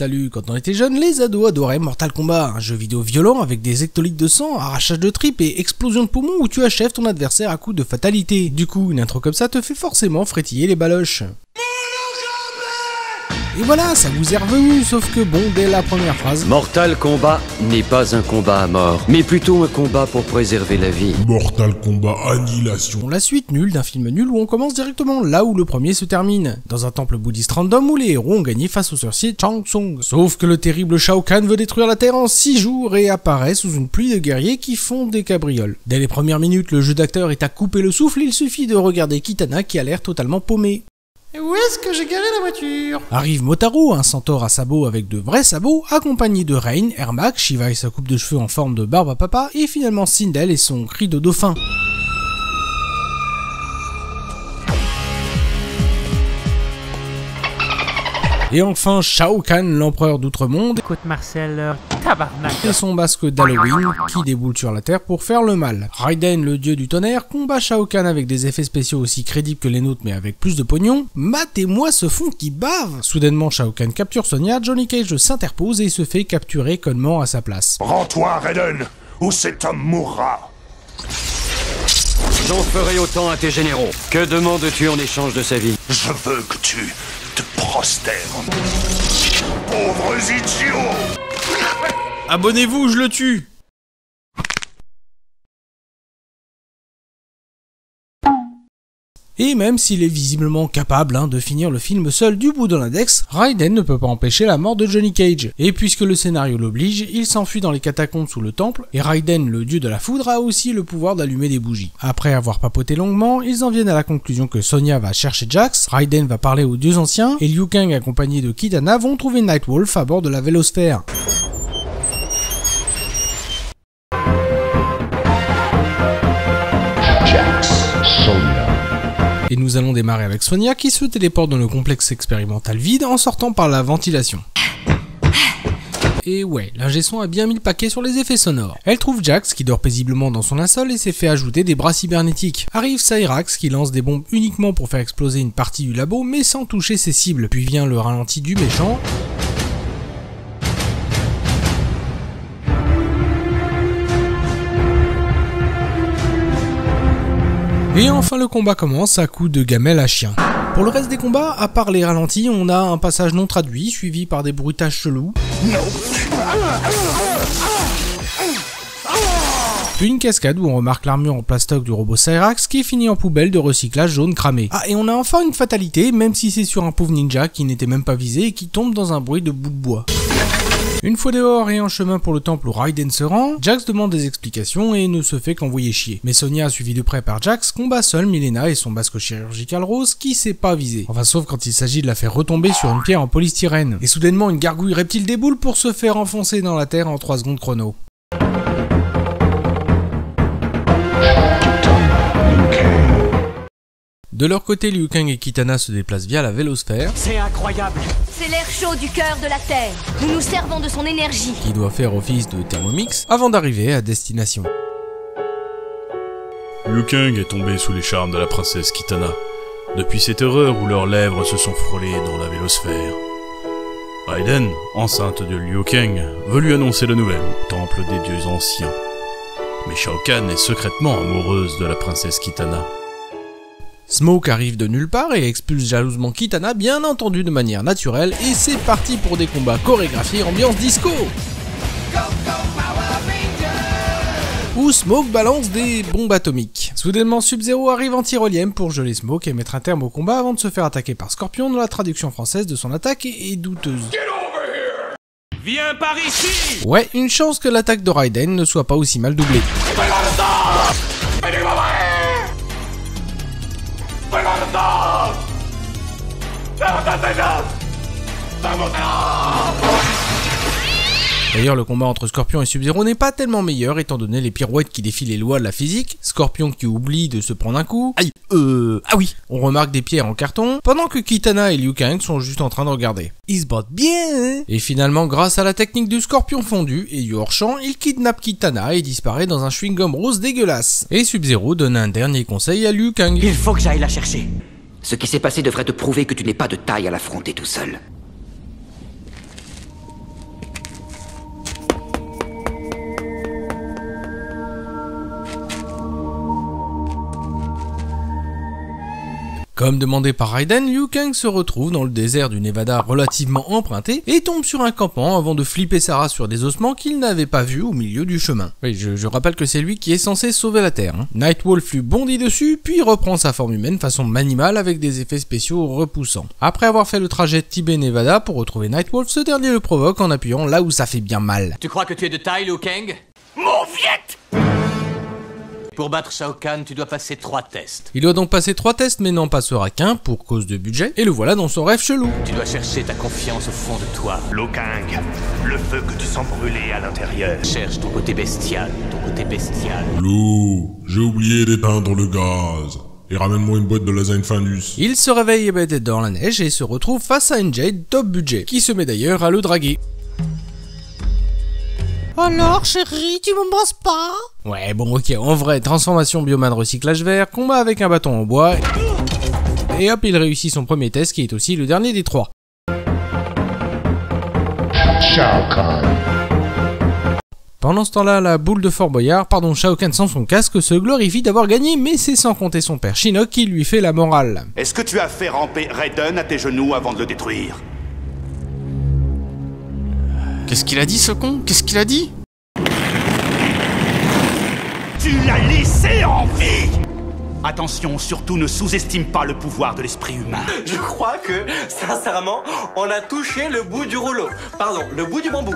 Salut, quand on était jeunes, les ados adoraient Mortal Kombat, un jeu vidéo violent avec des hectolitres de sang, arrachage de tripes et explosion de poumons où tu achèves ton adversaire à coups de fatalité. Du coup, une intro comme ça te fait forcément frétiller les baloches. Et voilà, ça vous est revenu, sauf que bon, dès la première phrase... Mortal Kombat n'est pas un combat à mort, mais plutôt un combat pour préserver la vie. Mortal Kombat Annihilation. La suite nulle d'un film nul où on commence directement là où le premier se termine, dans un temple bouddhiste random où les héros ont gagné face au sorcier Shang Tsung. Sauf que le terrible Shao Kahn veut détruire la Terre en 6 jours et apparaît sous une pluie de guerriers qui font des cabrioles. Dès les premières minutes, le jeu d'acteur est à couper le souffle, il suffit de regarder Kitana qui a l'air totalement paumé. Et où est-ce que j'ai garé la voiture? Arrive Motaro, un centaure à sabots avec de vrais sabots, accompagné de Rain, Ermac, Shiva et sa coupe de cheveux en forme de barbe à papa, et finalement Sindel et son cri de dauphin. Et enfin Shao Kahn, l'empereur d'outre-monde, Écoute Marcel, tabarnak. et son masque d'Halloween qui déboule sur la Terre pour faire le mal. Raiden, le dieu du tonnerre, combat Shao Kahn avec des effets spéciaux aussi crédibles que les nôtres mais avec plus de pognon. Matt et moi se font qui bave. Soudainement Shao Kahn capture Sonya, Johnny Cage s'interpose et se fait capturer connement à sa place. Rends-toi, Raiden, ou cet homme mourra. J'en ferai autant à tes généraux. Que demandes-tu en échange de sa vie? Je veux que tu te prosternes. Pauvres idiots! Abonnez-vous, je le tue. Et même s'il est visiblement capable de finir le film seul du bout de l'index, Raiden ne peut pas empêcher la mort de Johnny Cage. Et puisque le scénario l'oblige, il s'enfuit dans les catacombes sous le temple, et Raiden, le dieu de la foudre, a aussi le pouvoir d'allumer des bougies. Après avoir papoté longuement, ils en viennent à la conclusion que Sonya va chercher Jax, Raiden va parler aux dieux anciens, et Liu Kang accompagné de Kitana vont trouver Nightwolf à bord de la vélosphère. Jax, Sonya. Et nous allons démarrer avec Sonya qui se téléporte dans le complexe expérimental vide en sortant par la ventilation. Et ouais, l'ingé son a bien mis le paquet sur les effets sonores. Elle trouve Jax qui dort paisiblement dans son linceul et s'est fait ajouter des bras cybernétiques. Arrive Cyrax qui lance des bombes uniquement pour faire exploser une partie du labo mais sans toucher ses cibles. Puis vient le ralenti du méchant. Et enfin le combat commence à coups de gamelle à chien. Pour le reste des combats, à part les ralentis, on a un passage non traduit, suivi par des bruitages chelous. Puis une cascade où on remarque l'armure en plastoc du robot Cyrax qui finit en poubelle de recyclage jaune cramé. Ah, et on a enfin une fatalité, même si c'est sur un pauvre ninja qui n'était même pas visé et qui tombe dans un bruit de bout de bois. Une fois dehors et en chemin pour le temple où Raiden se rend, Jax demande des explications et ne se fait qu'envoyer chier. Mais Sonya, suivie de près par Jax, combat seule Mileena et son masque chirurgical rose qui s'est pas visé. Enfin sauf quand il s'agit de la faire retomber sur une pierre en polystyrène. Et soudainement une gargouille reptile déboule pour se faire enfoncer dans la terre en 3 secondes chrono. De leur côté, Liu Kang et Kitana se déplacent via la vélosphère. C'est incroyable. C'est l'air chaud du cœur de la Terre. Nous nous servons de son énergie. Qui doit faire office de thermomix avant d'arriver à destination. Liu Kang est tombé sous les charmes de la princesse Kitana, depuis cette horreur où leurs lèvres se sont frôlées dans la vélosphère. Raiden, enceinte de Liu Kang, veut lui annoncer la nouvelle au temple des dieux anciens. Mais Shao Kahn est secrètement amoureuse de la princesse Kitana. Smoke arrive de nulle part et expulse jalousement Kitana, bien entendu de manière naturelle, et c'est parti pour des combats chorégraphiés ambiance disco où Smoke balance des bombes atomiques. Soudainement Sub-Zero arrive en tyrolienne pour geler Smoke et mettre un terme au combat avant de se faire attaquer par Scorpion dont la traduction française de son attaque est douteuse. Viens par ici. Ouais, une chance que l'attaque de Raiden ne soit pas aussi mal doublée. D'ailleurs, le combat entre Scorpion et Sub-Zero n'est pas tellement meilleur étant donné les pirouettes qui défient les lois de la physique, Scorpion qui oublie de se prendre un coup, aïe, ah oui, on remarque des pierres en carton, pendant que Kitana et Liu Kang sont juste en train de regarder. Ils se battent bien, hein. Et finalement, grâce à la technique du Scorpion fondu et du hors-champ, il kidnappe Kitana et disparaît dans un chewing-gum rose dégueulasse. Et Sub-Zero donne un dernier conseil à Liu Kang. Il faut que j'aille la chercher. Ce qui s'est passé devrait te prouver que tu n'es pas de taille à l'affronter tout seul. Comme demandé par Raiden, Liu Kang se retrouve dans le désert du Nevada relativement emprunté et tombe sur un campement avant de flipper sa race sur des ossements qu'il n'avait pas vus au milieu du chemin. Oui, je rappelle que c'est lui qui est censé sauver la Terre. Nightwolf lui bondit dessus, puis reprend sa forme humaine façon animale avec des effets spéciaux repoussants. Après avoir fait le trajet Tibet-Nevada pour retrouver Nightwolf, ce dernier le provoque en appuyant là où ça fait bien mal. Tu crois que tu es de taille, Liu Kang? Mon Viet! Pour battre Shao Kahn, tu dois passer 3 tests. Il doit donc passer 3 tests mais n'en passera qu'un pour cause de budget, et le voilà dans son rêve chelou. Tu dois chercher ta confiance au fond de toi. Liu Kang, le feu que tu sens brûler à l'intérieur. Cherche ton côté bestial, ton côté bestial. L'eau, j'ai oublié d'éteindre le gaz. Et ramène-moi une boîte de lasagne Findus. Il se réveille hébété dans la neige et se retrouve face à une Jade top budget, qui se met d'ailleurs à le draguer. Alors chérie, tu m'embrasses pas? Ouais bon ok, en vrai, transformation Bioman recyclage vert, combat avec un bâton en bois, et hop il réussit son premier test qui est aussi le dernier des 3. Shao Kahn. Pendant ce temps-là, la boule de Fort Boyard, Shao Kahn sans son casque se glorifie d'avoir gagné, mais c'est sans compter son père Shinnok qui lui fait la morale. Est-ce que tu as fait ramper Raiden à tes genoux avant de le détruire? Qu'est-ce qu'il a dit ce con? Qu'est-ce qu'il a dit? Tu l'as laissé en vie! Attention, surtout ne sous-estime pas le pouvoir de l'esprit humain. Je crois que, sincèrement, on a touché le bout du rouleau. Pardon, le bout du bambou.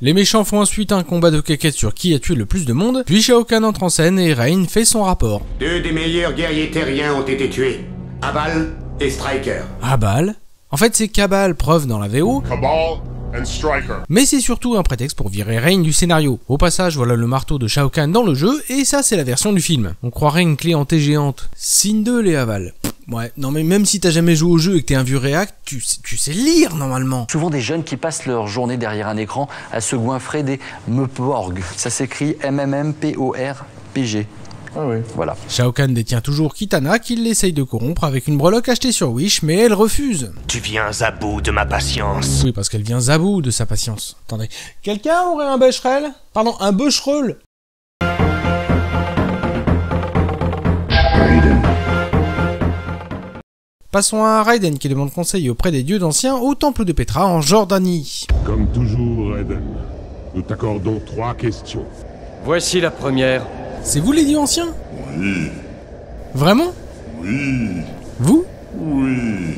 Les méchants font ensuite un combat de quéquette sur qui a tué le plus de monde, puis Shao Kahn entre en scène et Rain fait son rapport. 2 des meilleurs guerriers terriens ont été tués. Abal et Striker. Abal? En fait c'est Cabal, preuve dans la VO. Cabal and Striker. Mais c'est surtout un prétexte pour virer Rain du scénario. Au passage, voilà le marteau de Shao Kahn dans le jeu, et ça c'est la version du film. On croirait une clé en T géante. Sindel et Aval. Ouais, non mais même si t'as jamais joué au jeu et que t'es un vieux réact, tu sais lire normalement. Souvent des jeunes qui passent leur journée derrière un écran à se goinfrer des Mporg. Ça s'écrit MMMPORPG. Ah oui. Voilà. Shao Kahn détient toujours Kitana qu'il essaye de corrompre avec une breloque achetée sur Wish, mais elle refuse. Tu viens à bout de ma patience. Oui, parce qu'elle vient à bout de sa patience. Attendez, quelqu'un aurait un becherel? Pardon, un becherel? Passons à Raiden qui demande conseil auprès des dieux anciens au temple de Petra en Jordanie. Comme toujours, Raiden, nous t'accordons 3 questions. Voici la première. C'est vous les dieux anciens? Oui. Vraiment? Oui. Vous? Oui.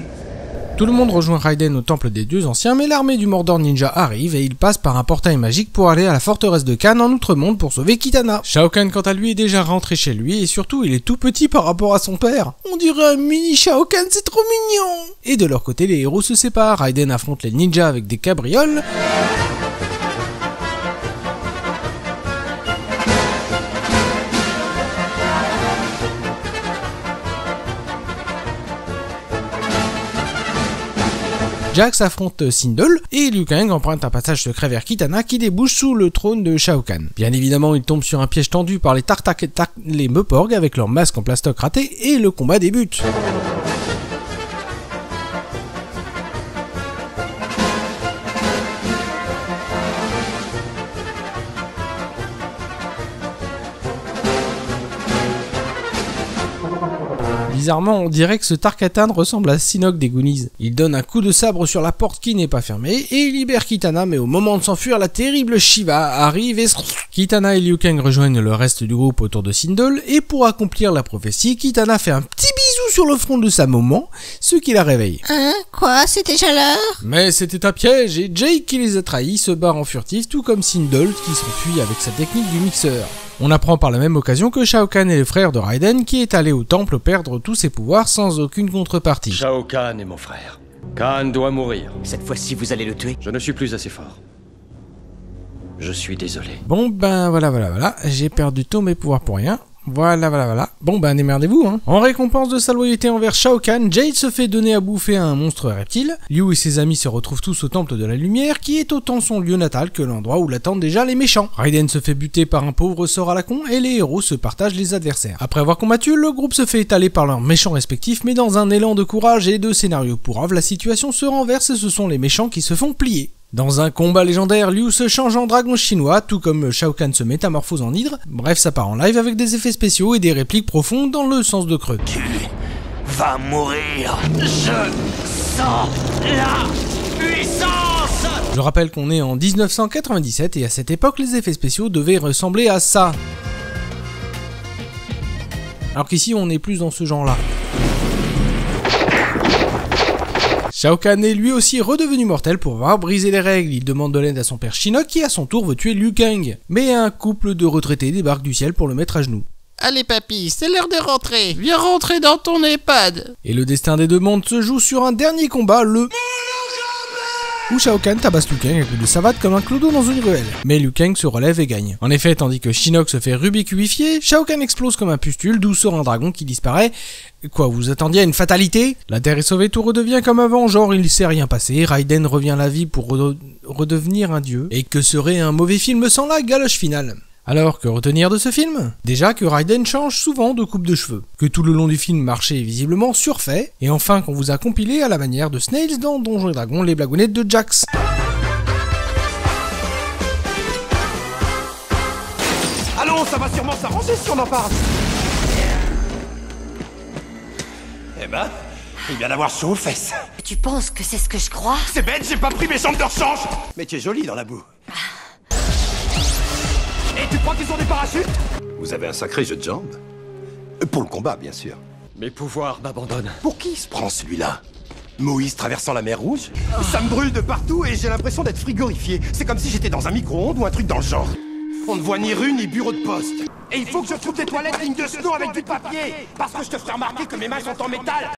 Tout le monde rejoint Raiden au temple des dieux anciens, mais l'armée du Mordor Ninja arrive et il passe par un portail magique pour aller à la forteresse de Khan en Outre-Monde pour sauver Kitana. Shao Kahn quant à lui est déjà rentré chez lui et surtout il est tout petit par rapport à son père. On dirait un mini Shao Kahn, c'est trop mignon! Et de leur côté les héros se séparent, Raiden affronte les ninjas avec des cabrioles. Jax affronte Sindel, et Liu Kang emprunte un passage secret vers Kitana qui débouche sous le trône de Shao Kahn. Bien évidemment, il tombe sur un piège tendu par les les Mporg avec leur masque en plastoc raté, et le combat débute. Bizarrement, on dirait que ce Tarkatan ressemble à Shinnok des Goonies. Il donne un coup de sabre sur la porte qui n'est pas fermée et il libère Kitana, mais au moment de s'enfuir, la terrible Shiva arrive et... Kitana et Liu Kang rejoignent le reste du groupe autour de Sindel et pour accomplir la prophétie, Kitana fait un petit bisou sur le front de sa maman, ce qui la réveille. Hein? Quoi? C'est déjà l'heure? Mais c'était un piège et Jake qui les a trahis se barre en furtif, tout comme Sindel qui s'enfuit avec sa technique du mixeur. On apprend par la même occasion que Shao Kahn est le frère de Raiden qui est allé au temple perdre tous ses pouvoirs sans aucune contrepartie. Shao Kahn est mon frère. Kahn doit mourir. Cette fois-ci, vous allez le tuer? Je ne suis plus assez fort. Je suis désolé. Bon ben voilà, j'ai perdu tous mes pouvoirs pour rien. Voilà. Bon ben démerdez-vous hein. En récompense de sa loyauté envers Shao Kahn, Jade se fait donner à bouffer à un monstre reptile. Liu et ses amis se retrouvent tous au temple de la lumière qui est autant son lieu natal que l'endroit où l'attendent déjà les méchants. Raiden se fait buter par un pauvre sort à la con et les héros se partagent les adversaires. Après avoir combattu, le groupe se fait étaler par leurs méchants respectifs, mais dans un élan de courage et de scénario pourrave, la situation se renverse et ce sont les méchants qui se font plier. Dans un combat légendaire, Liu se change en dragon chinois, tout comme Shao Kahn se métamorphose en hydre. Bref, ça part en live avec des effets spéciaux et des répliques profondes dans le sens de creux. Tu va mourir. Je sens la puissance. Je rappelle qu'on est en 1997 et à cette époque les effets spéciaux devaient ressembler à ça. Alors qu'ici on est plus dans ce genre-là. Shao Kahn est lui aussi redevenu mortel pour avoir brisé les règles. Il demande de l'aide à son père Shinnok qui à son tour veut tuer Liu Kang. Mais un couple de retraités débarque du ciel pour le mettre à genoux. Allez papy, c'est l'heure de rentrer. Viens rentrer dans ton EHPAD. Et le destin des deux mondes se joue sur un dernier combat, où Shao Kahn tabasse Liu Kang à coups de savate comme un clodo dans une ruelle. Mais Liu Kang se relève et gagne. En effet, tandis que Shinnok se fait rubicuifier, Shao Kahn explose comme un pustule, d'où sort un dragon qui disparaît. Quoi, vous attendiez à une fatalité? La Terre est sauvée, tout redevient comme avant, genre il s'est rien passé, Raiden revient à la vie pour redevenir un dieu. Et que serait un mauvais film sans la galoche finale? Alors, que retenir de ce film? Déjà que Raiden change souvent de coupe de cheveux, que tout le long du film marché est visiblement surfait, et enfin qu'on vous a compilé à la manière de Snails dans Donjons et Dragons, les blagounettes de Jax. Allons, ça va sûrement s'arranger si on en parle. Eh ben, il vient d'avoir chaud aux fesses. Tu penses que c'est ce que je crois? C'est bête, j'ai pas pris mes jambes de rechange. Mais tu es jolie dans la boue. Et tu crois qu'ils ont des parachutes? Vous avez un sacré jeu de jambes. Pour le combat, bien sûr. Mes pouvoirs m'abandonnent. Pour qui se prend celui-là? Moïse traversant la mer Rouge? Ça me brûle de partout et j'ai l'impression d'être frigorifié. C'est comme si j'étais dans un micro-ondes ou un truc dans le genre. On ne voit ni rue ni bureau de poste. Et il faut que je trouve des toilettes dignes de Snow avec du papier. Parce que je te ferai remarquer que mes mains sont en métal.